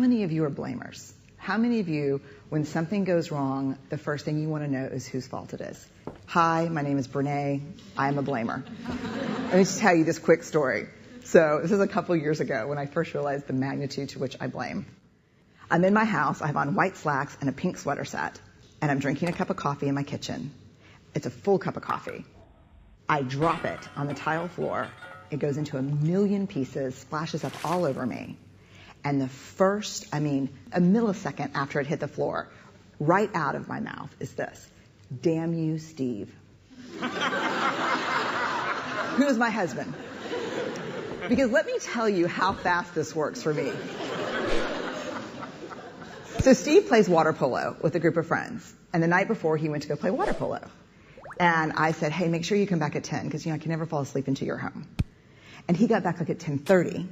many of you are blamers? How many of you, when something goes wrong, the first thing you want to know is whose fault it is? Hi, my name is Brené. I am a blamer. Let me just tell you this quick story. So this is a couple years ago when I first realized the magnitude to which I blame. I'm in my house. I have on white slacks and a pink sweater set, and I'm drinking a cup of coffee in my kitchen. It's a full cup of coffee. I drop it on the tile floor. It goes into a million pieces, splashes up all over me. And a millisecond after it hit the floor, right out of my mouth is this: "Damn you, Steve." Who is my husband? Because let me tell you how fast this works for me. So Steve plays water polo with a group of friends. And the night before, he went to go play water polo. And I said, hey, make sure you come back at 10, because I can never fall asleep until you're home. And he got back at 10:30.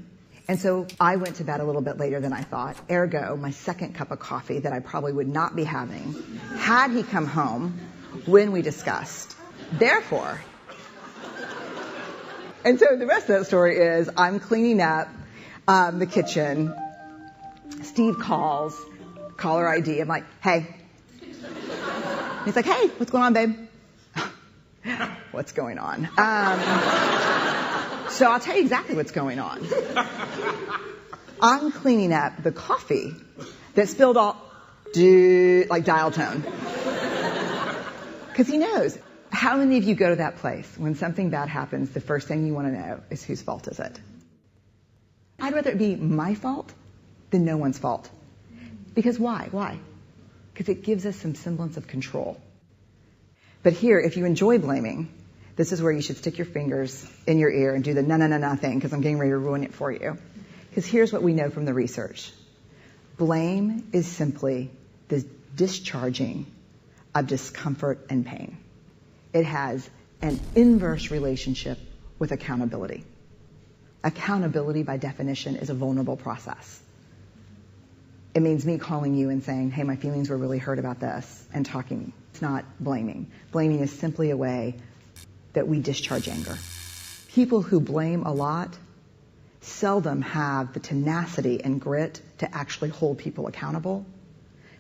And so I went to bed a little bit later than I thought. Ergo, my second cup of coffee that I probably would not be having had he come home when we discussed. Therefore, and so the rest of that story is I'm cleaning up the kitchen. Steve calls, caller ID. I'm like, hey. He's like, hey, what's going on, babe? What's going on? So I'll tell you exactly what's going on. I'm cleaning up the coffee that spilled all, like dial tone. Because he knows. How many of you go to that place when something bad happens, the first thing you want to know is whose fault is it? I'd rather it be my fault than no one's fault. Because why? Why? Because it gives us some semblance of control. But here, if you enjoy blaming, this is where you should stick your fingers in your ear and do the na thing, because I'm getting ready to ruin it for you. Because here's what we know from the research. Blame is simply the discharging of discomfort and pain. It has an inverse relationship with accountability. Accountability, by definition, is a vulnerable process. It means me calling you and saying, hey, my feelings were really hurt about this, and talking. It's not blaming. Blaming is simply a way that we discharge anger. People who blame a lot seldom have the tenacity and grit to actually hold people accountable,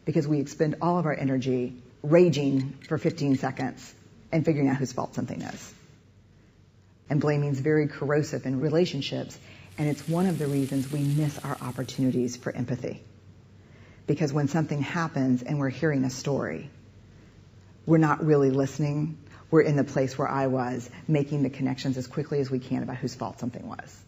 because we expend all of our energy raging for 15 seconds and figuring out whose fault something is. And blaming is very corrosive in relationships, and it's one of the reasons we miss our opportunities for empathy. Because when something happens and we're hearing a story, we're not really listening. We're in the place where I was, making the connections as quickly as we can about whose fault something was.